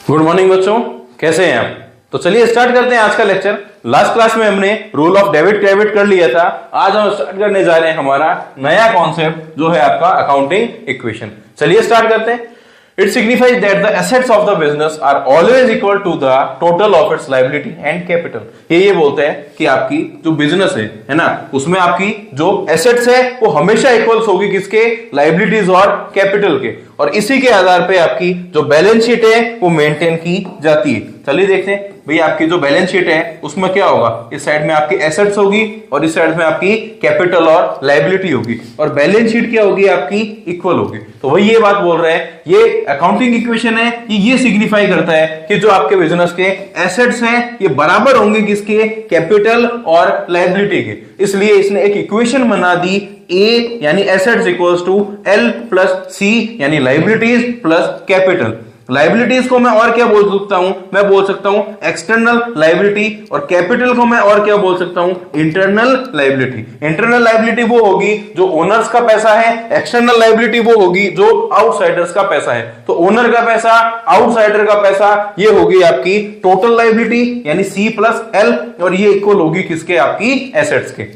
Good morning बच्चों, कैसे हैं आप। तो चलिए स्टार्ट करते हैं आज का लेक्चर। लास्ट क्लास में हमने रूल ऑफ डेबिट क्रेडिट कर लिया था। आज हम स्टार्ट करने जा रहे हैं हमारा नया कॉन्सेप्ट जो है आपका अकाउंटिंग इक्वेशन। चलिए स्टार्ट करते हैं। It signifies that the assets of the business are always equal to the total of its liability and capital। ये बोलते हैं कि आपकी जो बिजनेस है ना, उसमें आपकी जो एसेट्स है वो हमेशा इक्वल्स होगी किसके, लाइबिलिटीज और कैपिटल के, और इसी के आधार पे आपकी जो बैलेंस शीट है वो मेंटेन की जाती है। चलिए देखते हैं भाई, आपकी जो बैलेंस शीट है उसमें क्या होगा। इस साइड में आपकी एसेट्स होगी और इस साइड में आपकी कैपिटल और लाइबिलिटी होगी, और बैलेंस शीट क्या होगी आपकी, इक्वल होगी। तो वही ये बात बोल रहे हैं, ये अकाउंटिंग इक्वेशन है, ये सिग्निफाई करता है कि जो आपके बिजनेस के एसेट्स हैं ये बराबर होंगे किसके, कैपिटल और लाइबिलिटी के। इसलिए इसने एक इक्वेशन बना दी, ए यानी assets equals to L plus C यानी लाइबिलिटीज प्लस कैपिटल। लाइबिलिटीज को मैं और क्या बोल सकता हूं, मैं बोल सकता हूं एक्सटर्नल लाइबिलिटी, और कैपिटल को मैं और क्या बोल सकता हूं, इंटरनल लाइबिलिटी। इंटरनल लाइबिलिटी वो होगी जो ओनर्स का पैसा है, एक्सटर्नल लाइबिलिटी वो होगी जो आउटसाइडर्स का पैसा है। तो ओनर का पैसा, आउटसाइडर का पैसा, ये होगी आपकी टोटल लाइबिलिटी यानी सी प्लस एल, और ये इक्वल होगी किसके, आपकी एसेट्स के।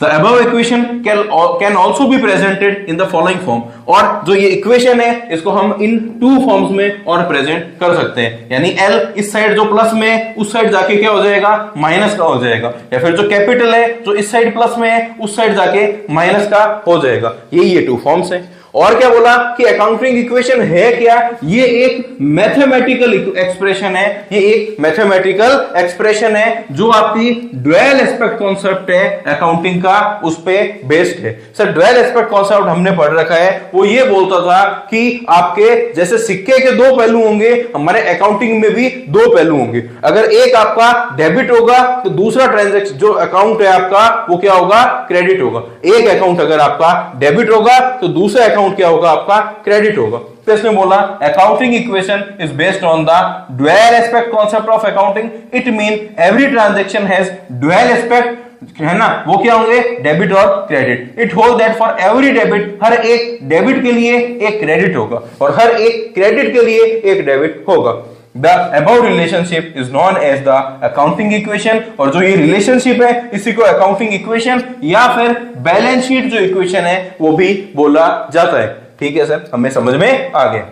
The above equation can also be presented in the following form। और जो ये इक्वेशन है इसको हम इन टू फॉर्म्स में और प्रेजेंट कर सकते हैं, यानी L इस साइड जो प्लस में उस साइड जाके क्या हो जाएगा, माइनस का हो जाएगा, या फिर जो कैपिटल है जो इस साइड प्लस में है उस साइड जाके माइनस का हो जाएगा। ये टू फॉर्म्स है। और क्या बोला कि अकाउंटिंग इक्वेशन है क्या, ये एक मैथमेटिकल एक्सप्रेशन है, ये एक मैथमेटिकल एक्सप्रेशन है जो आपकी ड्वेल एस्पेक्ट कॉन्सेप्ट है अकाउंटिंग का, उस पे बेस्ड है। सर ड्वेल एस्पेक्ट कॉन्सेप्ट हमने पढ़ रखा है, वो ये बोलता था कि आपके जैसे सिक्के के दो पहलू होंगे, हमारे अकाउंटिंग में भी दो पहलू होंगे। अगर एक आपका डेबिट होगा तो दूसरा ट्रांजैक्शन जो अकाउंट है आपका वो क्या होगा, क्रेडिट होगा। एक अकाउंट अगर आपका डेबिट होगा तो दूसरा अकाउंट क्या होगा, आपका क्रेडिट होगा। तो इसमें बोला accounting equation is based on the dual aspect concept of accounting. It mean every transaction has dual aspect, है ना, वो क्या होंगे, डेबिट और credit. It hold that for every debit, हर एक डेबिट के लिए एक क्रेडिट होगा और हर एक क्रेडिट के लिए एक डेबिट होगा। The above relationship is known as the accounting equation। और जो ये रिलेशनशिप है इसी को अकाउंटिंग इक्वेशन या फिर बैलेंस शीट जो इक्वेशन है वो भी बोला जाता है। ठीक है सर, हमें समझ में आ गया।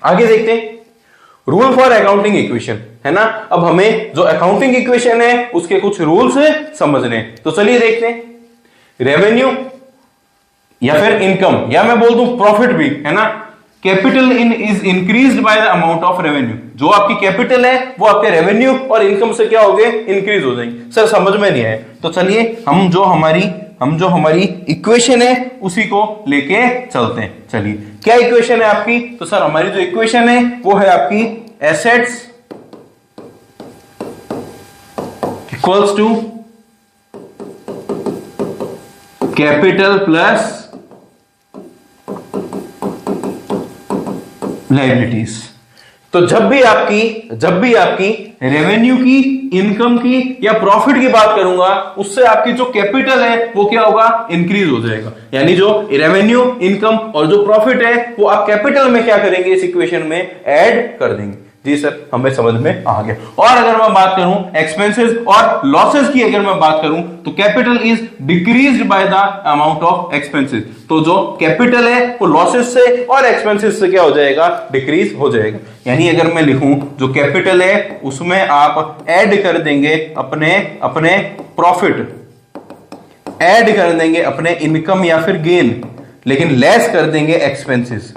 आगे देखते हैं रूल फॉर अकाउंटिंग इक्वेशन, है ना। अब हमें जो अकाउंटिंग इक्वेशन है उसके कुछ रूल्स समझने, तो चलिए देखते हैं। रेवेन्यू या फिर इनकम, या मैं बोल दूं प्रॉफिट भी, है ना। Capital in is increased by the amount of revenue. जो आपकी कैपिटल है वो आपके रेवेन्यू और इनकम से क्या हो गए, इंक्रीज हो जाएंगे। सर समझ में नहीं आया, तो चलिए हम जो हमारी इक्वेशन है उसी को लेके चलते हैं। चलिए क्या इक्वेशन है आपकी, तो सर हमारी जो इक्वेशन है वो है आपकी assets equals to capital plus liabilities. तो जब भी आपकी रेवेन्यू की, इनकम की या प्रॉफिट की बात करूंगा, उससे आपकी जो कैपिटल है वो क्या होगा, इंक्रीज हो जाएगा। यानी जो रेवेन्यू, इनकम और जो प्रॉफिट है वो आप कैपिटल में क्या करेंगे, इस इक्वेशन में ऐड कर देंगे। जी सर, हमें समझ में आ गया। और अगर मैं बात करूं एक्सपेंसेस और लॉसेस की, अगर मैं बात करूं तो capital is decreased by the amount of expenses. तो जो कैपिटल है वो लॉसेस से और एक्सपेंसेस से क्या हो जाएगा, डिक्रीज हो जाएगा। यानी अगर मैं लिखूं जो कैपिटल है उसमें आप ऐड कर देंगे अपने प्रॉफिट, ऐड कर देंगे अपने इनकम या फिर गेन, लेकिन लेस कर देंगे एक्सपेंसेस,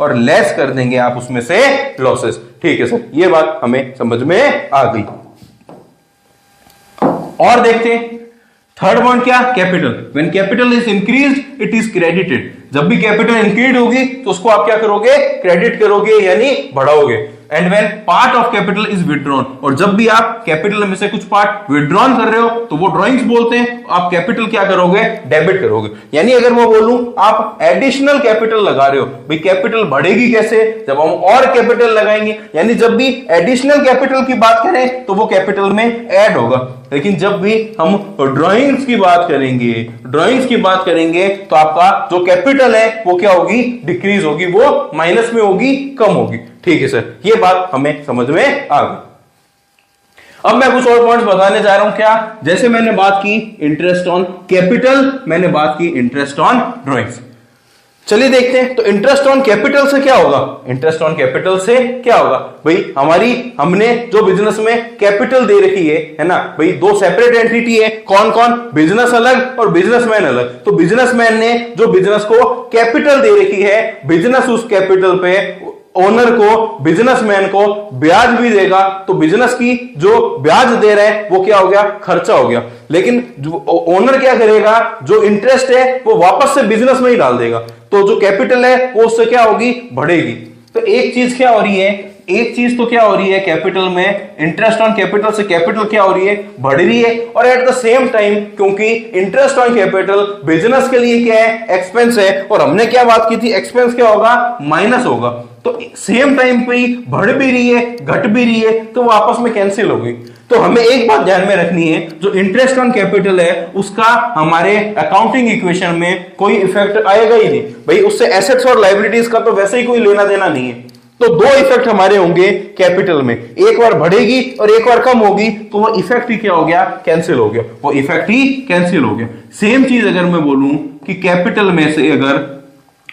और लेस कर देंगे आप उसमें से लॉसेस। ठीक है सर, ये बात हमें समझ में आ गई। और देखते हैं थर्ड पॉइंट क्या, capital. When capital is increased it is credited. जब भी कैपिटल इंक्रीज होगी तो उसको आप क्या करोगे, क्रेडिट करोगे यानी बढ़ाओगे। And when part of capital is withdrawn, और जब भी आप कैपिटल में से कुछ पार्ट विड्रॉन कर रहे हो तो वो ड्रॉइंग्स बोलते हैं, आप कैपिटल क्या करोगे, डेबिट करोगे। यानी अगर मैं बोलूं आप एडिशनल कैपिटल लगा रहे हो, भाई कैपिटल बढ़ेगी कैसे, जब हम और कैपिटल लगाएंगे। यानी जब भी एडिशनल कैपिटल की बात करें तो वो कैपिटल में ऐड होगा। लेकिन जब भी हम ड्राइंग्स की बात करेंगे तो आपका जो कैपिटल है वो क्या होगी, डिक्रीज होगी, वो माइनस में होगी, कम होगी। ठीक है सर, ये बात हमें समझ में आ गई। अब मैं कुछ और पॉइंट्स बताने जा रहा हूं। क्या, जैसे मैंने बात की इंटरेस्ट ऑन कैपिटल, मैंने बात की इंटरेस्ट ऑन ड्राइंग्स। चलिए देखते हैं, तो इंटरेस्ट ऑन कैपिटल से क्या होगा, इंटरेस्ट ऑन कैपिटल से क्या होगा भाई, हमने जो बिजनेस में कैपिटल दे रखी है ना भाई, दो सेपरेट एंटिटी है, कौन कौन, बिजनेस अलग और बिजनेसमैन अलग। तो बिजनेसमैन ने जो बिजनेस को कैपिटल दे रखी है, बिजनेस उस कैपिटल पे ओनर को, बिजनेसमैन को ब्याज भी देगा, तो बिजनेस की जो ब्याज दे रहे हैं वो क्या हो गया, खर्चा हो गया। लेकिन ओनर क्या करेगा, जो इंटरेस्ट है वो वापस से बिजनेस में ही डाल देगा, तो जो कैपिटल है वो उससे क्या होगी, बढ़ेगी। तो एक चीज क्या हो रही है, एक चीज तो क्या हो रही है, कैपिटल में इंटरेस्ट ऑन कैपिटल से कैपिटल क्या हो रही है, बढ़ रही है। और एट द सेम टाइम, क्योंकि इंटरेस्ट ऑन कैपिटल बिजनेस के लिए क्या है, एक्सपेंस है, और हमने क्या बात की थी, एक्सपेंस क्या होगा, माइनस होगा। तो सेम टाइम पे ही बढ़ भी रही है, घट भी रही है, तो वो आपस में कैंसिल हो गई। तो हमें एक बात ध्यान में रखनी है, जो इंटरेस्ट ऑन कैपिटल है उसका हमारे अकाउंटिंग इक्वेशन में कोई इफेक्ट आएगा ही नहीं भाई, उससे एसेट्स और लायबिलिटीज का तो वैसे ही कोई लेना देना नहीं है। तो दो इफेक्ट हमारे होंगे कैपिटल में, एक बार बढ़ेगी और एक बार कम होगी, तो वो इफेक्ट ही क्या हो गया, कैंसिल हो गया, वो इफेक्ट ही कैंसिल हो गया। सेम चीज अगर मैं बोलूं कि कैपिटल में से अगर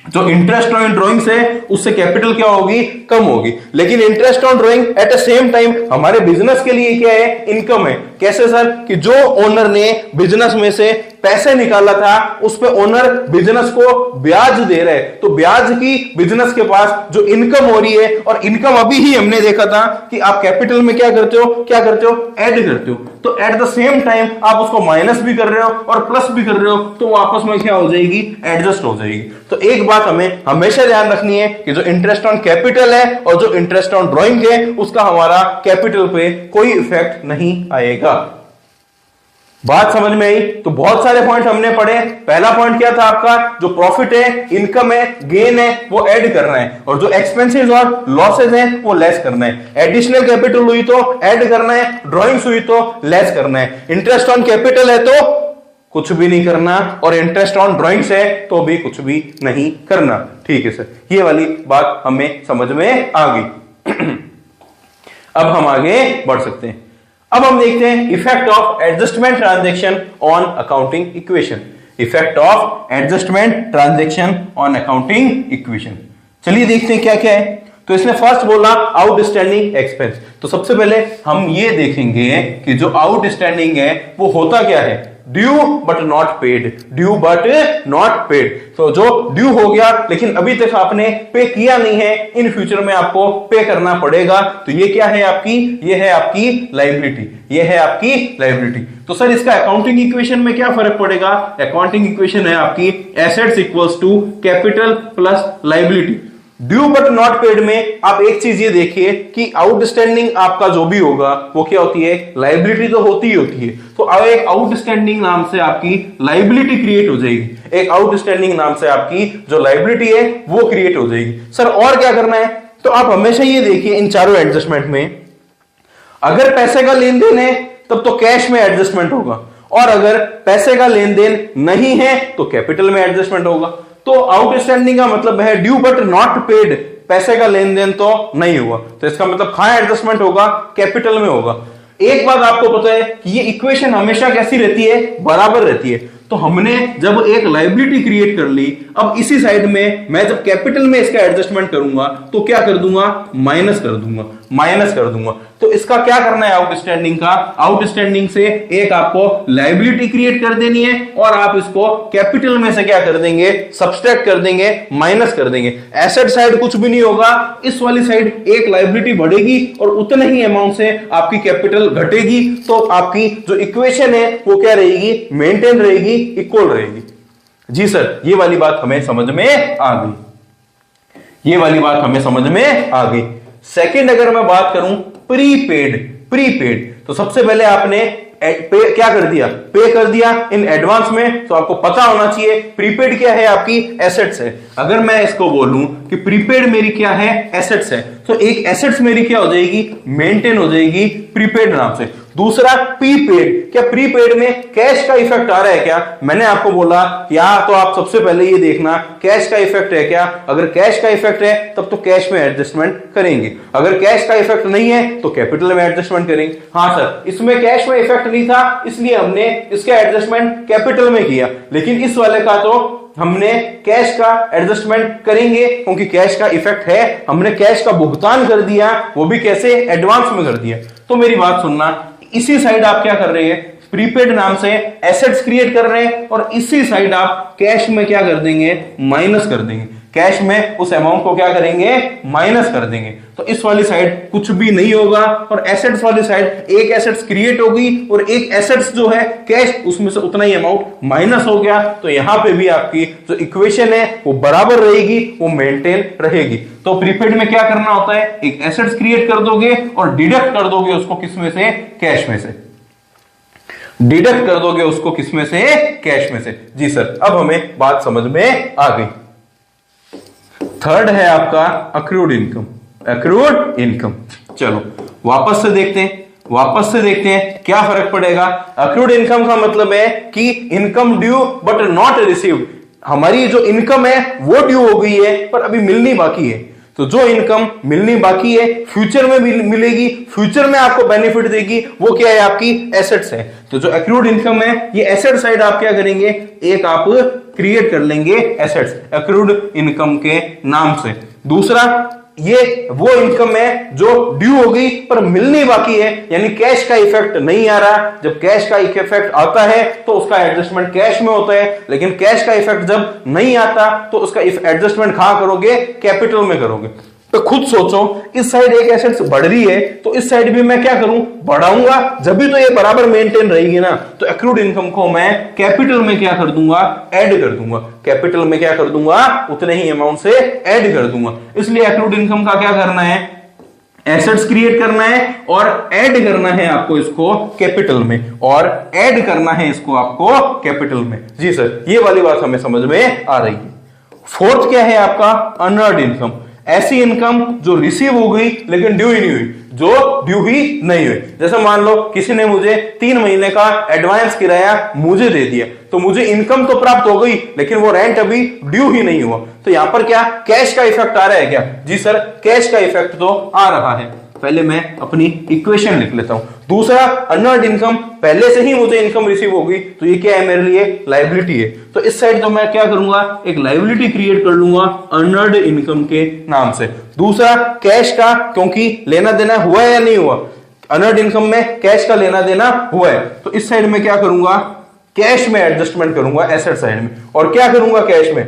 जो इंटरेस्ट ऑन ड्राइंग्स है उससे कैपिटल क्या होगी, कम होगी, लेकिन interest on drawing at the same time हमारे बिजनेस के लिए क्या है, इनकम है। कैसे सर, कि जो ओनर ने बिजनेस में से पैसे निकाला था उस पे ओनर बिजनेस को ब्याज दे रहे, तो ब्याज की बिजनेस के पास जो इनकम हो रही है, और इनकम अभी ही हमने देखा था कि आप कैपिटल में क्या करते हो, ऐड करते हो, तो एट द सेम टाइम आप उसको माइनस भी कर रहे हो और प्लस भी कर रहे हो, तो आपस में क्या हो जाएगी, एडजस्ट हो जाएगी। तो एक बात हमें हमेशा ध्यान रखनी है कि जो इंटरेस्ट ऑन कैपिटल है और जो इंटरेस्ट ऑन ड्राइंग है उसका हमारा कैपिटल पे कोई इफेक्ट नहीं आएगा। बात समझ में आई? तो बहुत सारे पॉइंट हमने पढ़े। पहला पॉइंट क्या था आपका, जो प्रॉफिट है, इनकम है, गेन है, वो ऐड करना है, और जो एक्सपेंसेस और लॉसेस हैं वो लेस करना है। एडिशनल कैपिटल हुई तो ऐड करना है, ड्राइंग्स हुई तो लेस करना है। इंटरेस्ट ऑन कैपिटल है तो कुछ भी नहीं करना, और इंटरेस्ट ऑन ड्राइंग्स है तो भी कुछ भी नहीं करना। ठीक है सर, ये वाली बात हमें समझ में आ गई। अब हम आगे बढ़ सकते हैं। अब हम देखते हैं effect of adjustment transaction on accounting equation. Effect of adjustment transaction on accounting equation, चलिए देखते हैं क्या क्या है। तो इसने फर्स्ट बोला आउटस्टैंडिंग एक्सपेंस। तो सबसे पहले हम ये देखेंगे कि जो आउटस्टैंडिंग है वो होता क्या है, due but not paid, due but not paid. तो जो ड्यू हो गया लेकिन अभी तक आपने पे किया नहीं है, इन फ्यूचर में आपको पे करना पड़ेगा, तो ये क्या है आपकी, ये है आपकी लायबिलिटी, ये है आपकी लायबिलिटी। तो सर इसका अकाउंटिंग इक्वेशन में क्या फर्क पड़ेगा, अकाउंटिंग इक्वेशन है आपकी assets equals to capital plus liability. Due but not paid में आप एक चीज ये देखिए कि आउटस्टैंडिंग आपका जो भी होगा वो क्या होती है, लायबिलिटी तो होती ही होती है। तो अब एक आउटस्टैंडिंग नाम से आपकी लायबिलिटी क्रिएट हो जाएगी, एक आउटस्टैंडिंग नाम से आपकी जो लायबिलिटी है वो क्रिएट हो जाएगी। सर और क्या करना है, तो आप हमेशा ये देखिए इन चारों एडजस्टमेंट में, अगर पैसे का लेन देन है तब तो कैश में एडजस्टमेंट होगा, और अगर पैसे का लेन देन नहीं है तो कैपिटल में एडजस्टमेंट होगा। तो आउटस्टैंडिंग का मतलब है ड्यू बट नॉट पेड, पैसे का लेन देन तो नहीं हुआ, तो इसका मतलब कहां एडजस्टमेंट होगा, कैपिटल में होगा। एक बात आपको पता है कि ये इक्वेशन हमेशा कैसी रहती है, बराबर रहती है। तो हमने जब एक लायबिलिटी क्रिएट कर ली, अब इसी साइड में मैं जब कैपिटल में इसका एडजस्टमेंट करूंगा तो क्या कर दूंगा, माइनस कर दूंगा, माइनस कर दूंगा। तो इसका क्या करना है आउटस्टैंडिंग का, आउटस्टैंडिंग से एक आपको लायबिलिटी क्रिएट कर देनी है, और आप इसको कैपिटल में से क्या कर देंगे, सब्सट्रैक्ट कर देंगे, माइनस कर देंगे। एसेट साइड कुछ भी नहीं होगा, इस वाली साइड एक लायबिलिटी बढ़ेगी और उतने ही अमाउंट से आपकी कैपिटल घटेगी। तो आपकी जो इक्वेशन है वो क्या रहेगी, मेंटेन रहेगी, इक्वल रहेगी। जी सर, ये वाली बात हमें समझ में आ गई, ये वाली बात हमें समझ में आ गई। सेकंड अगर मैं बात करूं प्रीपेड, प्रीपेड तो सबसे पहले आपने पे क्या कर दिया, पे कर दिया इन एडवांस में, तो आपको पता होना चाहिए प्रीपेड क्या है, आपकी एसेट्स है। अगर मैं इसको बोलूं कि प्रीपेड मेरी क्या है, एसेट्स है, तो एक एसेट्स मेरी क्या हो जाएगी, मेंटेन हो जाएगी प्रीपेड नाम से। दूसरा प्रीपेड, क्या प्रीपेड में कैश का इफेक्ट आ रहा है क्या? मैंने आपको बोला या तो आप सबसे पहले ये देखना कैश का इफेक्ट है क्या। अगर कैश का इफेक्ट है तब तो कैश में एडजस्टमेंट करेंगे, अगर कैश का इफेक्ट नहीं है तो कैपिटल में एडजस्टमेंट करेंगे। हाँ सर, इसमें कैश में इफेक्ट नहीं था इसलिए हमने इसका एडजस्टमेंट कैपिटल में किया, लेकिन इस वाले का तो हमने कैश का एडजस्टमेंट करेंगे क्योंकि कैश का इफेक्ट है, हमने कैश का भुगतान कर दिया, वो भी कैसे, एडवांस में कर दिया। तो मेरी बात सुनना, इसी साइड आप क्या कर रहे हैं, प्रीपेड नाम से एसेट्स क्रिएट कर रहे हैं और इसी साइड आप कैश में क्या कर देंगे, माइनस कर देंगे। कैश में उस अमाउंट को क्या करेंगे, माइनस कर देंगे। तो इस वाली साइड कुछ भी नहीं होगा और एसेट्स वाली साइड एक एसेट्स क्रिएट होगी और एक एसेट्स जो है कैश, उसमें से उतना ही अमाउंट माइनस हो गया। तो यहां पे भी आपकी जो इक्वेशन है वो बराबर रहेगी, वो मेंटेन रहेगी। तो प्रीपेड में क्या करना होता है, एक एसेट्स क्रिएट कर दोगे और डिडक्ट कर दोगे उसको किसमें से, कैश में से। डिडक्ट कर दोगे उसको किसमें से, कैश में से। जी सर, अब हमें बात समझ में आ गई। थर्ड है आपका अक्रूड इनकम। अक्रूड इनकम, चलो वापस से देखते हैं क्या फर्क पड़ेगा। अक्रूड इनकम का मतलब है कि income due but not received. हमारी जो इनकम है वो ड्यू हो गई है पर अभी मिलनी बाकी है। तो जो इनकम मिलनी बाकी है फ्यूचर में मिलेगी, फ्यूचर में आपको बेनिफिट देगी, वो क्या है, आपकी एसेट्स है। तो जो एक्रूड इनकम है ये एसेट साइड आप क्या करेंगे, एक आप क्रिएट कर लेंगे एसेट्स एक्रूड इनकम के नाम से। दूसरा, ये वो इनकम है जो ड्यू हो गई पर मिलनी बाकी है, यानी कैश का इफेक्ट नहीं आ रहा। जब कैश का इफेक्ट आता है तो उसका एडजस्टमेंट कैश में होता है, लेकिन कैश का इफेक्ट जब नहीं आता तो उसका एडजस्टमेंट कहां करोगे, कैपिटल में करोगे। तो खुद सोचो, इस साइड एक एसेट्स बढ़ रही है तो इस साइड भी मैं क्या करूं, बढ़ाऊंगा, जब भी तो ये बराबर मेंटेन रहेगी ना। तो एक्रूड इनकम को मैं कैपिटल में क्या कर दूंगा, ऐड कर दूंगा। कैपिटल में क्या कर दूंगा, उतने ही अमाउंट से ऐड कर दूंगा। इसलिए एक्रूड इनकम का क्या करना है, एसेट्स क्रिएट करना है और ऐड करना है आपको इसको कैपिटल में, और ऐड करना है इसको आपको कैपिटल में। जी सर, ये वाली बात हमें समझ में आ रही है। फोर्थ क्या है आपका, अनअर्न्ड इनकम। ऐसी इनकम जो रिसीव हो गई लेकिन ड्यू ही नहीं हुई, जो ड्यू ही नहीं हुई। जैसे मान लो किसी ने मुझे 3 महीने का एडवांस किराया मुझे दे दिया, तो मुझे इनकम तो प्राप्त हो गई लेकिन वो रेंट अभी ड्यू ही नहीं हुआ। तो यहां पर क्या कैश का इफेक्ट आ रहा है क्या? जी सर, कैश का इफेक्ट तो आ रहा है। पहले मैं अपनी इक्वेशन लिख लेता हूं। दूसरा, अनअर्न्ड इनकम, पहले से ही मुझे इनकम रिसीव हो गई तो ये क्या है, मेरे लिए लायबिलिटी है। तो इस साइड तो मैं क्या करूंगा, एक लायबिलिटी क्रिएट कर लूंगा अनअर्न्ड इनकम के नाम से। दूसरा, कैश का, क्योंकि लेना देना हुआ है या नहीं हुआ, अनअर्न्ड इनकम में कैश का लेना देना हुआ है, तो इस साइड में क्या करूंगा, कैश में एडजस्टमेंट करूंगा एसेट साइड में। और क्या करूंगा कैश में,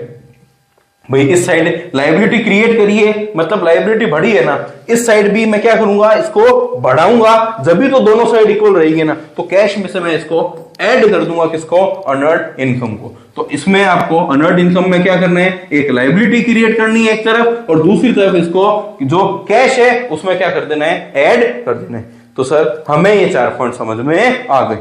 भाई इस साइड लायबिलिटी क्रिएट करिए, मतलब लायबिलिटी बढ़ी है ना, इस साइड भी मैं क्या करूंगा, इसको बढ़ाऊंगा, जब भी तो दोनों साइड इक्वल रहेगी ना। तो कैश में से मैं इसको ऐड कर दूंगा, किसको, अनअर्न्ड इनकम को। तो इसमें आपको अनअर्न्ड इनकम में क्या करना है, एक लायबिलिटी क्रिएट करनी है एक तरफ, और दूसरी तरफ इसको जो कैश है उसमें क्या कर देना है, ऐड कर देना है। तो सर हमें ये 4 पॉइंट समझ में आ गए।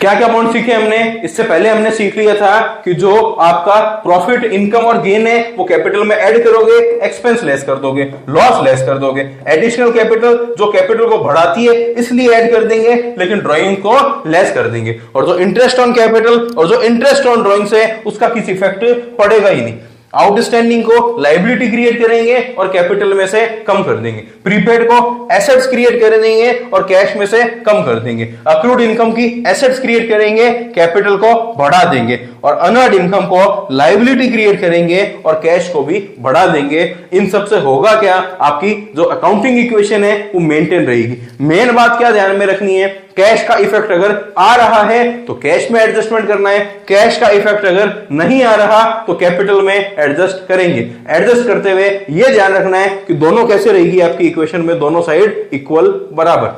क्या क्या पॉइंट सीखे हमने, इससे पहले हमने सीख लिया था कि जो आपका प्रॉफिट, इनकम और गेन है वो कैपिटल में ऐड करोगे, एक्सपेंस लेस कर दोगे, लॉस लेस कर दोगे। एडिशनल कैपिटल जो कैपिटल को बढ़ाती है इसलिए ऐड कर देंगे, लेकिन ड्राइंग को लेस कर देंगे। और जो इंटरेस्ट ऑन कैपिटल और जो इंटरेस्ट ऑन ड्राइंग है उसका किसी इफेक्ट पड़ेगा ही नहीं। आउटस्टैंडिंग को लायबिलिटी क्रिएट करेंगे और कैपिटल में से कम कर देंगे। प्रीपेड को एसेट्स क्रिएट कर देंगे और कैश में से कम कर देंगे। अक्रूड इनकम की एसेट्स क्रिएट करेंगे, कैपिटल को बढ़ा देंगे। और अनअर्न्ड इनकम को लायबिलिटी क्रिएट करेंगे और कैश को भी बढ़ा देंगे। इन सब से होगा क्या, आपकी जो अकाउंटिंग इक्वेशन है वो मेंटेन रहेगी। मेन बात क्या ध्यान में रखनी है, कैश का इफेक्ट अगर आ रहा है तो कैश में एडजस्टमेंट करना है, कैश का इफेक्ट अगर नहीं आ रहा तो कैपिटल में एडजस्ट करेंगे। एडजस्ट करते हुए यह ध्यान रखना है कि दोनों कैसे रहेगी आपकी इक्वेशन में, दोनों साइड इक्वल, बराबर।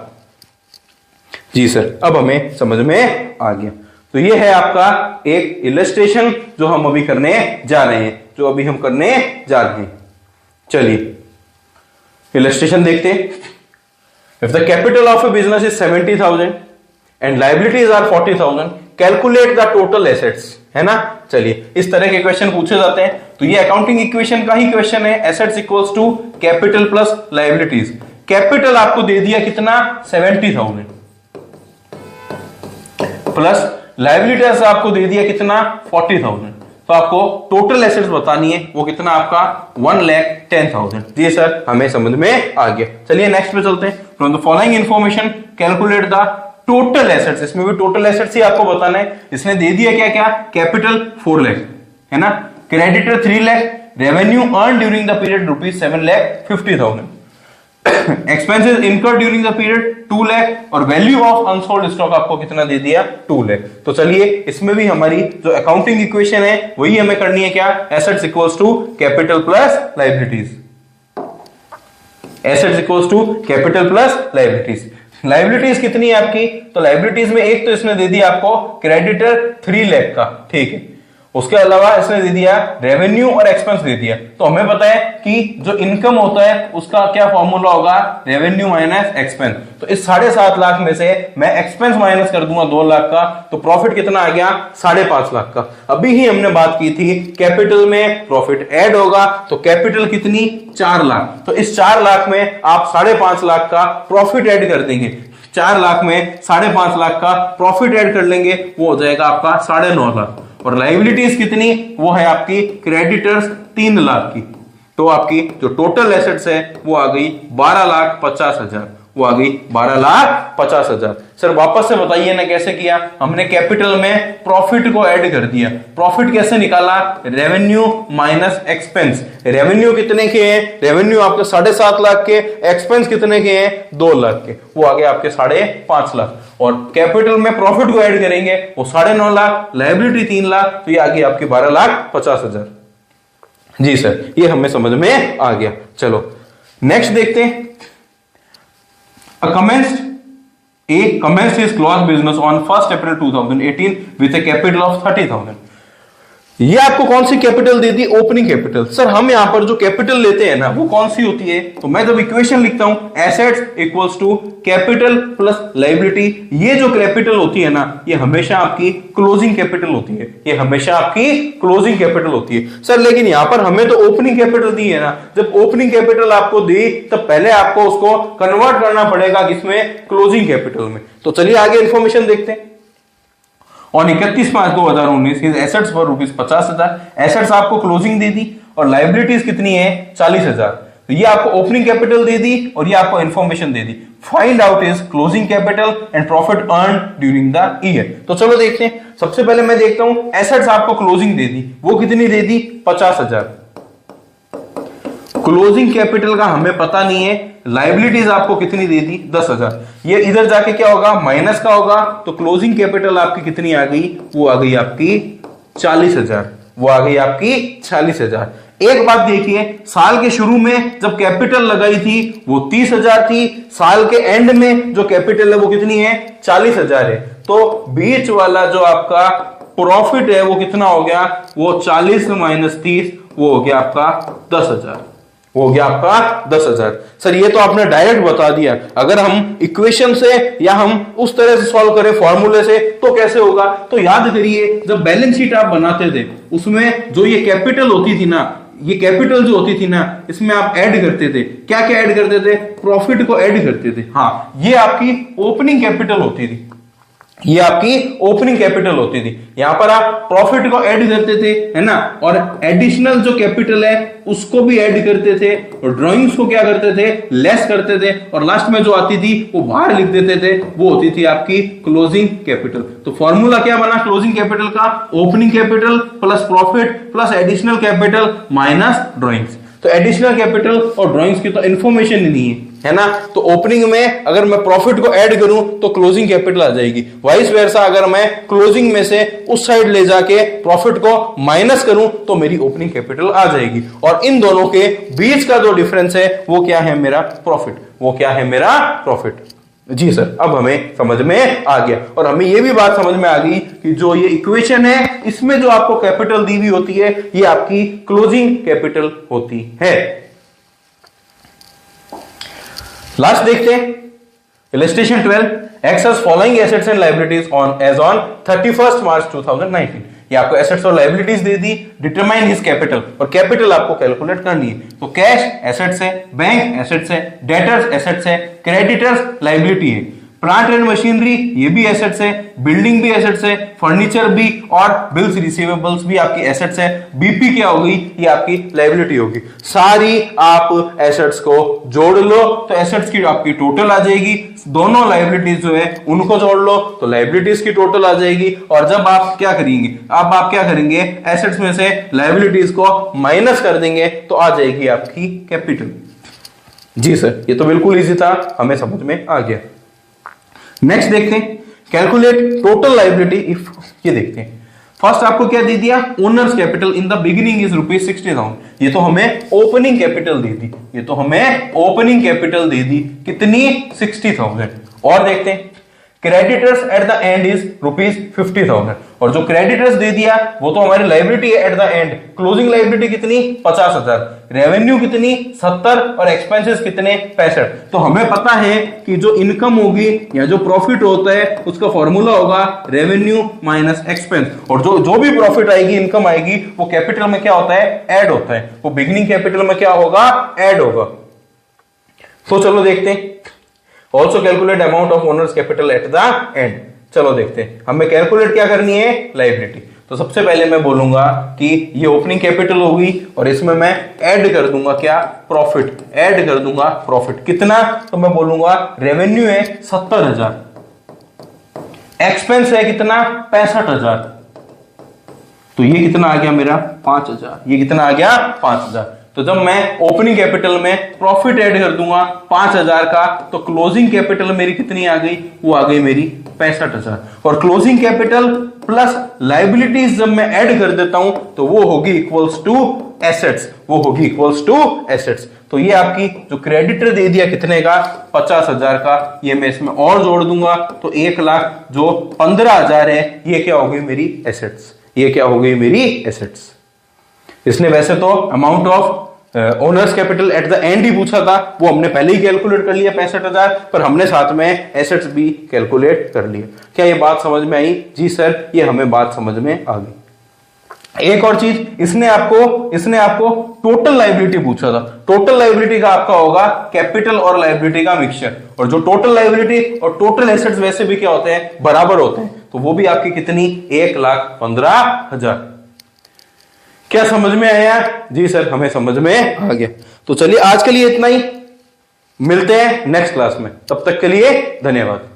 जी सर, अब हमें समझ में आ गया। तो यह है आपका एक इलस्ट्रेशन जो हम अभी करने जा रहे हैं, चलिए इलस्ट्रेशन देखते हैं। If the capital of a business is 70,000 and liabilities are 40,000, calculate the total assets, है ना। चलिए इस तरह के क्वेश्चन पूछे जाते हैं। तो ये अकाउंटिंग इक्वेशन का ही क्वेश्चन है, assets equals to capital plus liabilities. Capital आपको दे दिया कितना 70,000 प्लस लाइबिलिटीज आपको दे दिया कितना 40,000। तो आपको टोटल एसेट्स बतानी है, वो कितना आपका 1,10,000। जी सर, हमें समझ में आ गया। चलिए नेक्स्ट पे चलते हैं। From the following information calculate the total assets. इसमें भी टोटल एसेट्स ही आपको बताना है। इसने दे दिया क्या क्या, कैपिटल 4 लाख है ना, creditor 3 lakh, revenue earn during the period ₹7,50,000, expenses incurred during the period 2 lakh, और वैल्यू ऑफ अनसोल्ड स्टॉक आपको कितना दे दिया 2 लाख। तो चलिए इसमें भी हमारी जो अकाउंटिंग इक्वेशन है वही हमें करनी है क्या, assets equals to capital plus liabilities. Assets equals to capital plus liabilities. Liabilities कितनी है आपकी, तो लायबिलिटीज में एक तो इसने दे दिया आपको क्रेडिटर 3 लाख का, ठीक है। उसके अलावा इसने दे दिया रेवेन्यू और एक्सपेंस दे दिया। तो हमें पता है कि जो इनकम होता है उसका क्या फॉर्मूला होगा, रेवेन्यू माइनस एक्सपेंस। तो इस 7.5 लाख में से मैं एक्सपेंस माइनस कर दूंगा 2 लाख का, तो प्रॉफिट कितना आ गया 5.5 लाख का। अभी ही हमने बात की थी कैपिटल में प्रॉफिट ऐड होगा, तो कैपिटल कितनी 4 लाख। तो इस 4 लाख में आप 5.5 लाख का प्रॉफिट ऐड कर देंगे। 4 लाख में 5.5 लाख का प्रॉफिट ऐड कर लेंगे, वो हो जाएगा आपका 9.5 लाख। और लायबिलिटीज कितनी, वो है आपकी क्रेडिटर्स 3 लाख की। तो आपकी जो टोटल एसेट्स है वो आ गई 12,50,000, वो आ गई 12,50,000। सर वापस से बताइए ना कैसे किया, हमने कैपिटल में प्रॉफिट को ऐड कर दिया। प्रॉफिट कैसे निकाला, रेवेन्यू माइनस एक्सपेंस। रेवेन्यू कितने के हैं, रेवेन्यू आपके 7.5 लाख के, एक्सपेंस कितने के हैं 2 लाख के, वो आ गए आपके 5.5 लाख। और कैपिटल में प्रॉफिट को ऐड करेंगे वो 9.5 लाख, लायबिलिटी 3 लाख, तो ये आ गई आपकी 12,50,000। जी सर, ये हमें समझ में आ गया। चलो नेक्स्ट देखते हैं। Commenced his cloth business on 1st April 2018 with a capital of 30,000। ये आपको कौन सी कैपिटल दे दी, ओपनिंग कैपिटल। सर हम यहां पर जो कैपिटल लेते हैं ना वो कौन सी होती है, तो मैं जब इक्वेशन लिखता हूं assets equals to capital plus liability, ये जो कैपिटल होती है ना ये हमेशा आपकी क्लोजिंग कैपिटल होती है, ये हमेशा आपकी क्लोजिंग कैपिटल होती है। सर लेकिन यहां पर हमें तो ओपनिंग कैपिटल दी है ना, जब ओपनिंग कैपिटल आपको दी तब पहले आपको उसको कन्वर्ट करना पड़ेगा किसमें, क्लोजिंग कैपिटल में। तो चलिए आगे इंफॉर्मेशन देखते हैं। और 31/5/2019 हिज एसेट्स फॉर ₹50,000। एसेट्स आपको क्लोजिंग दे दी और लायबिलिटीज कितनी है 40,000। तो ये आपको ओपनिंग कैपिटल दे दी और ये आपको information they the. Find out is closing capital and profit earn during the year. तो चलो देखते हैं। सबसे पहले मैं देखता हूं एसेट्स आपको क्लोजिंग दे दी, वो कितनी दे दी 50,000। क्लोजिंग कैपिटल का हमें पता नहीं है, लायबिलिटीज आपको कितनी दे दी 10,000। ये इधर जाके क्या होगा, माइनस का होगा, तो क्लोजिंग कैपिटल आपकी कितनी आ गई, वो आ गई आपकी 40,000, वो आ गई आपकी 40,000। एक बात देखिए, साल के शुरू में जब कैपिटल लगाई थी वो 30,000 थी, साल के एंड में जो कैपिटल है वो कितनी है 40,000 है। तो बीच वाला जो आपका प्रॉफिट है वो कितना हो गया, वो 40 माइनस 30, वो हो गया आपका 10,000, हो गया आपका 10,000। सर ये तो आपने डायरेक्ट बता दिया, अगर हम इक्वेशन से या हम उस तरह से सॉल्व करें फॉर्मूले से तो कैसे होगा। तो याद करिए जब बैलेंस शीट आप बनाते थे उसमें जो ये कैपिटल होती थी ना, ये कैपिटल जो होती थी ना इसमें आप ऐड करते थे, क्या क्या ऐड करते थे, प्रॉफिट को ऐड करते थे। हाँ ये आपकी ओपनिंग कैपिटल होती थी, ये आपकी ओपनिंग कैपिटल होती थी। यहां पर आप प्रॉफिट को ऐड करते थे है ना, और एडिशनल जो कैपिटल है उसको भी ऐड करते थे, और ड्राइंग्स को क्या करते थे, लेस करते थे, और लास्ट में जो आती थी वो बाहर लिख देते थे, वो होती थी आपकी क्लोजिंग कैपिटल। तो फॉर्मूला क्या बना क्लोजिंग कैपिटल का, opening capital plus profit plus additional capital minus drawings. तो एडिशनल कैपिटल और ड्राइंग्स की तो इंफॉर्मेशन ही नहीं है ना, तो ओपनिंग में अगर मैं प्रॉफिट को ऐड करूं तो क्लोजिंग कैपिटल आ जाएगी, वाइस वर्सा अगर मैं क्लोजिंग में से उस साइड ले जाके प्रॉफिट को माइनस करूं तो मेरी ओपनिंग कैपिटल आ जाएगी। और इन दोनों के बीच का जो डिफरेंस है वो क्या है, मेरा प्रॉफिट, वो क्या है मेरा प्रॉफिट। जी सर, अब हमें समझ में आ गया, और हमें यह भी बात समझ में आ गई कि जो ये इक्वेशन है इसमें जो आपको कैपिटल दी हुई होती है ये आपकी क्लोजिंग कैपिटल होती है। लास्ट देखते हैं illustration 12। Excess following assets and liabilities on as on 31 March 2019। ये आपको एसेट्स और लायबिलिटीज दे दी, डिटरमाइन हिज कैपिटल, और कैपिटल आपको कैलकुलेट करनी है। तो कैश एसेट्स है, बैंक एसेट्स है, डेटर्स एसेट्स है, क्रेडिटर्स लायबिलिटी है, प्लांट एंड मशीनरी ये भी एसेट्स है, बिल्डिंग भी एसेट्स है, फर्नीचर भी, और बिल्स रिसीवेबल्स भी आपकी एसेट्स है। बीपी क्या होगी, ये आपकी लायबिलिटी होगी। सारी आप एसेट्स को जोड़ लो तो एसेट्स की आपकी टोटल आ जाएगी, दोनों लायबिलिटीज जो है उनको जोड़ लो तो लायबिलिटीज की टोटल आ जाएगी। और जब आप क्या करेंगे, अब आप क्या करेंगे, एसेट्स में से लायबिलिटीज को माइनस कर देंगे तो आ जाएगी आपकी कैपिटल। जी सर, ये तो बिल्कुल इजी था, हमें समझ में आ गया। नेक्स्ट देखते हैं, कैलकुलेट टोटल लायबिलिटी इफ, ये देखते हैं। फर्स्ट आपको क्या दे दिया, owners capital in the beginning is ₹60,000। ये तो हमें ओपनिंग कैपिटल दे दी, ये तो हमें ओपनिंग कैपिटल दे दी, कितनी, 60,000। और देखते हैं, creditors at the end is ₹50,000, और जो क्रेडिटर्स दे दिया वो तो हमारी लायबिलिटी है at the end. Closing liability कितनी, 50,000, रेवेन्यू कितनी, 70, और एक्सपेंसेस कितने, 65। तो हमें पता है कि जो इनकम होगी या जो प्रॉफिट होता है उसका फॉर्मूला होगा रेवेन्यू माइनस एक्सपेंस, और जो भी प्रॉफिट आएगी, इनकम आएगी, वो कैपिटल में क्या होता है, ऐड होता है। वो बिगिनिंग कैपिटल में क्या होगा, ऐड होगा। तो चलो देखते हैं, also calculate amount of owners capital at the end. चलो देखते हैं, हमें कैलकुलेट क्या करनी है, लायबिलिटी। तो सबसे पहले मैं बोलूंगा कि ये ओपनिंग कैपिटल होगी और इसमें मैं ऐड कर दूंगा क्या, प्रॉफिट, ऐड कर दूंगा प्रॉफिट। कितना, तो मैं बोलूंगा रेवेन्यू है 70,000, एक्सपेंस है कितना, 65,000, तो ये कितना आ गया मेरा, 5,000। ये कितना आ गया, 5,000। तो जब मैं ओपनिंग कैपिटल में प्रॉफिट ऐड कर दूंगा 5,000 का, तो क्लोजिंग कैपिटल मेरी कितनी आ गई, वो आ गई मेरी 65,000। और क्लोजिंग कैपिटल प्लस लायबिलिटीज जब मैं ऐड कर देता हूं तो वो होगी इक्वल्स टू एसेट्स, वो होगी इक्वल्स टू एसेट्स। तो ये आपकी जो क्रेडिटर दे दिया कितने का, 50,000 का, ये मैं इसमें और जोड़ दूंगा तो 1,00,000, जो 15,000 है, ये क्या हो गई मेरी एसेट्स, ये क्या हो गई मेरी एसेट्स। इसने वैसे तो amount of owners capital at the and he पूछा था, वो हमने पहले ही कैलकुलेट कर लिया 65,000, पर हमने साथ में एसेट्स भी कैलकुलेट कर लिया। क्या ये बात समझ में आई? जी सर, ये हमें बात समझ में आ गई। एक और चीज, इसने आपको टोटल लायबिलिटी पूछा था। टोटल लायबिलिटी का आपका होगा कैपिटल और लायबिलिटी का मिक्सचर, और जो टोटल लायबिलिटी और टोटल एसेट्स वैसे भी क्या होते हैं, बराबर होते हैं। तो वो भी आपकी कितनी, 1,15,000। क्या समझ में आया? जी सर, हमें समझ में आ गया। तो चलिए आज के लिए इतना ही, मिलते हैं नेक्स्ट क्लास में, तब तक के लिए धन्यवाद।